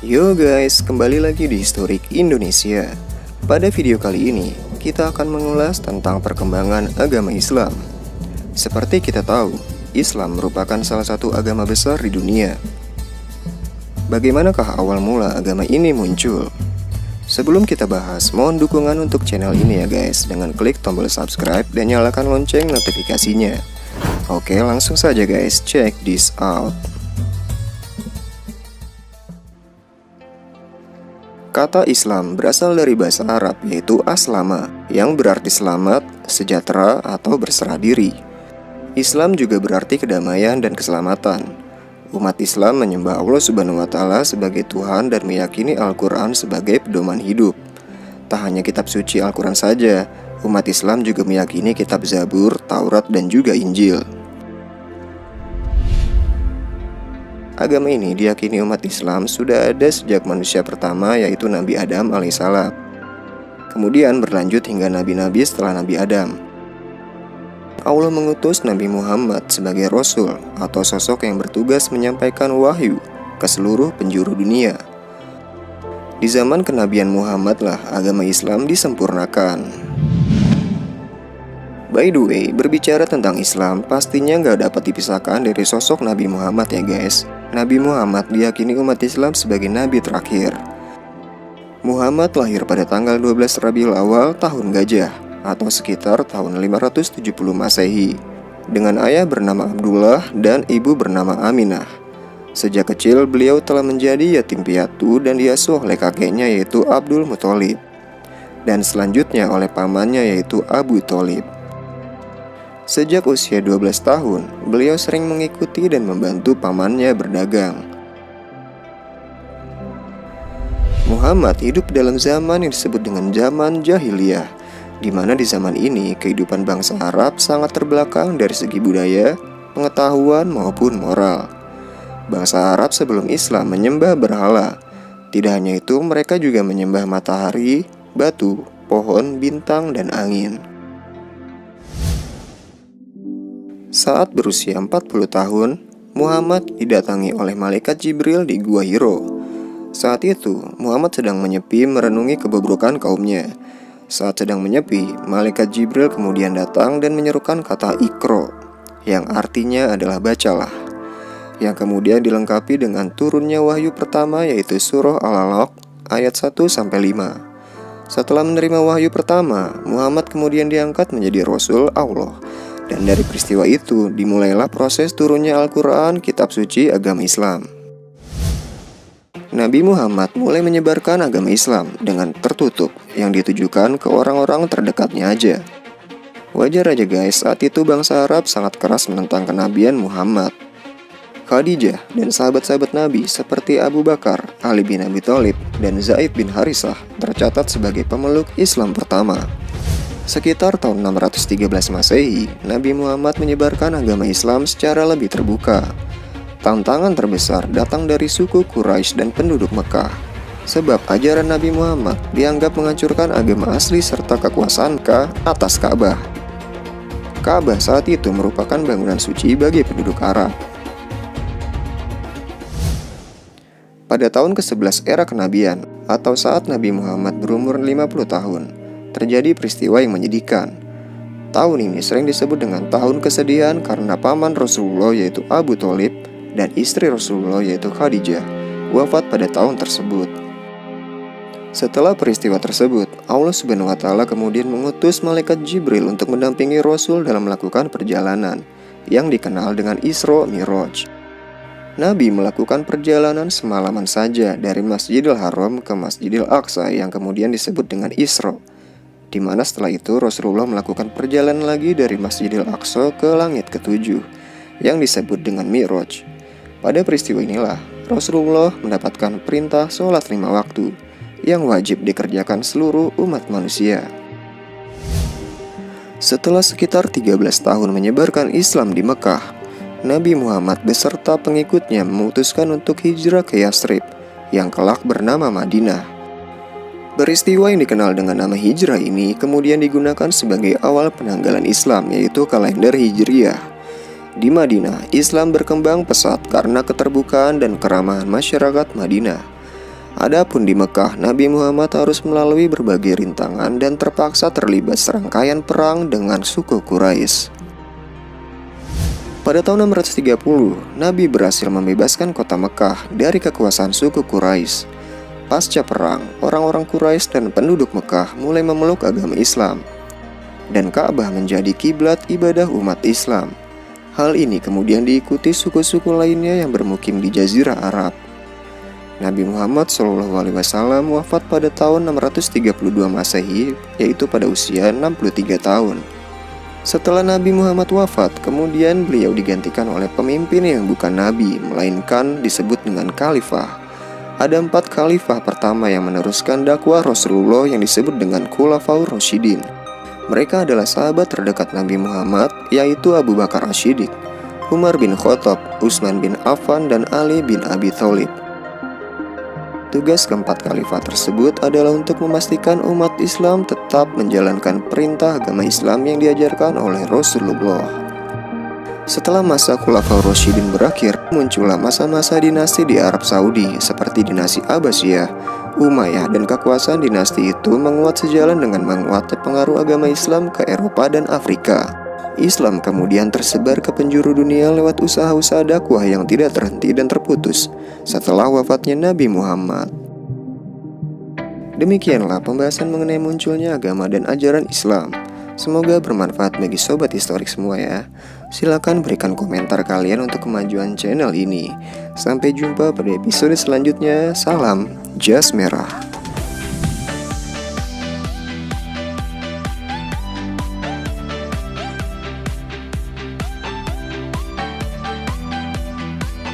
Yo guys, kembali lagi di Historik Indonesia. Pada video kali ini, kita akan mengulas tentang perkembangan agama Islam. Seperti kita tahu, Islam merupakan salah satu agama besar di dunia. Bagaimanakah awal mula agama ini muncul? Sebelum kita bahas, mohon dukungan untuk channel ini ya guys, dengan klik tombol subscribe dan nyalakan lonceng notifikasinya. Oke, langsung saja guys, check this out. Kata Islam berasal dari bahasa Arab yaitu aslama, yang berarti selamat, sejahtera, atau berserah diri. Islam juga berarti kedamaian dan keselamatan. Umat Islam menyembah Allah Subhanahu wa Ta'ala sebagai Tuhan dan meyakini Al-Quran sebagai pedoman hidup. Tak hanya kitab suci Al-Quran saja, umat Islam juga meyakini kitab Zabur, Taurat, dan juga Injil. Agama ini diyakini umat Islam sudah ada sejak manusia pertama yaitu Nabi Adam alaihissalam. Kemudian berlanjut hingga nabi-nabi setelah Nabi Adam. Allah mengutus Nabi Muhammad sebagai Rasul atau sosok yang bertugas menyampaikan wahyu ke seluruh penjuru dunia. Di zaman kenabian Muhammad lah agama Islam disempurnakan. By the way, berbicara tentang Islam pastinya nggak dapat dipisahkan dari sosok Nabi Muhammad ya guys. Nabi Muhammad diyakini umat Islam sebagai Nabi terakhir. Muhammad lahir pada tanggal 12 Rabiul Awal tahun Gajah atau sekitar tahun 570 Masehi dengan ayah bernama Abdullah dan ibu bernama Aminah. Sejak kecil beliau telah menjadi yatim piatu dan diasuh oleh kakeknya yaitu Abdul Muthalib dan selanjutnya oleh pamannya yaitu Abu Thalib. Sejak usia 12 tahun, beliau sering mengikuti dan membantu pamannya berdagang. Muhammad hidup dalam zaman yang disebut dengan zaman jahiliyah, di mana di zaman ini kehidupan bangsa Arab sangat terbelakang dari segi budaya, pengetahuan maupun moral. Bangsa Arab sebelum Islam menyembah berhala. Tidak hanya itu, mereka juga menyembah matahari, batu, pohon, bintang, dan angin. Saat berusia 40 tahun, Muhammad didatangi oleh malaikat Jibril di Gua Hiro. Saat itu, Muhammad sedang menyepi merenungi kebobrokan kaumnya. Saat sedang menyepi, malaikat Jibril kemudian datang dan menyerukan kata Iqra, yang artinya adalah bacalah, yang kemudian dilengkapi dengan turunnya wahyu pertama yaitu surah Al-Alaq ayat 1-5. Setelah menerima wahyu pertama, Muhammad kemudian diangkat menjadi Rasul Allah. Dan dari peristiwa itu dimulailah proses turunnya Al-Quran, kitab suci agama Islam. Nabi Muhammad mulai menyebarkan agama Islam dengan tertutup yang ditujukan ke orang-orang terdekatnya aja. Wajar aja guys, saat itu bangsa Arab sangat keras menentang kenabian Muhammad. Khadijah dan sahabat-sahabat Nabi seperti Abu Bakar, Ali bin Abi Thalib, dan Zaid bin Harisah tercatat sebagai pemeluk Islam pertama. Sekitar tahun 613 Masehi, Nabi Muhammad menyebarkan agama Islam secara lebih terbuka. Tantangan terbesar datang dari suku Quraisy dan penduduk Mekah, sebab ajaran Nabi Muhammad dianggap menghancurkan agama asli serta kekuasaan atas Ka'bah. Ka'bah saat itu merupakan bangunan suci bagi penduduk Arab. Pada tahun ke-11 era kenabian, atau saat Nabi Muhammad berumur 50 tahun, terjadi peristiwa yang menyedihkan. Tahun ini sering disebut dengan tahun kesedihan karena paman Rasulullah yaitu Abu Thalib dan istri Rasulullah yaitu Khadijah wafat pada tahun tersebut. Setelah peristiwa tersebut, Allah Subhanahu wa Ta'ala kemudian mengutus malaikat Jibril untuk mendampingi Rasul dalam melakukan perjalanan yang dikenal dengan Isra Mi'raj. Nabi melakukan perjalanan semalaman saja dari Masjidil Haram ke Masjidil Aqsa yang kemudian disebut dengan Isra, di mana setelah itu Rasulullah melakukan perjalanan lagi dari Masjidil Aqsa ke langit ke-7 yang disebut dengan Mi'raj. Pada peristiwa inilah Rasulullah mendapatkan perintah sholat 5 waktu yang wajib dikerjakan seluruh umat manusia. Setelah sekitar 13 tahun menyebarkan Islam di Mekah, Nabi Muhammad beserta pengikutnya memutuskan untuk hijrah ke Yathrib yang kelak bernama Madinah. Peristiwa yang dikenal dengan nama hijrah ini kemudian digunakan sebagai awal penanggalan Islam yaitu kalender Hijriyah. Di Madinah, Islam berkembang pesat karena keterbukaan dan keramahan masyarakat Madinah. Adapun di Mekah, Nabi Muhammad harus melalui berbagai rintangan dan terpaksa terlibat serangkaian perang dengan suku Quraisy. Pada tahun 630, Nabi berhasil membebaskan kota Mekah dari kekuasaan suku Quraisy. Pasca perang, orang-orang Quraisy dan penduduk Mekah mulai memeluk agama Islam, dan Ka'bah menjadi kiblat ibadah umat Islam. Hal ini kemudian diikuti suku-suku lainnya yang bermukim di Jazirah Arab. Nabi Muhammad SAW wafat pada tahun 632 Masehi, yaitu pada usia 63 tahun. Setelah Nabi Muhammad wafat, kemudian beliau digantikan oleh pemimpin yang bukan Nabi, melainkan disebut dengan khalifah. Ada 4 khalifah pertama yang meneruskan dakwah Rasulullah yang disebut dengan Khulafaur Rasyidin. Mereka adalah sahabat terdekat Nabi Muhammad, yaitu Abu Bakar As-Siddiq, Umar bin Khattab, Utsman bin Affan, dan Ali bin Abi Thalib. Tugas keempat khalifah tersebut adalah untuk memastikan umat Islam tetap menjalankan perintah agama Islam yang diajarkan oleh Rasulullah. Setelah masa Khulafaur Rasyidin berakhir, muncullah masa-masa dinasti di Arab Saudi seperti dinasti Abbasiyah, Umayyah, dan kekuasaan dinasti itu menguat sejalan dengan menguatnya pengaruh agama Islam ke Eropa dan Afrika. Islam kemudian tersebar ke penjuru dunia lewat usaha-usaha dakwah yang tidak terhenti dan terputus setelah wafatnya Nabi Muhammad. Demikianlah pembahasan mengenai munculnya agama dan ajaran Islam. Semoga bermanfaat bagi sobat historik semua ya. Silakan berikan komentar kalian untuk kemajuan channel ini. Sampai jumpa pada episode selanjutnya. Salam Jas Merah.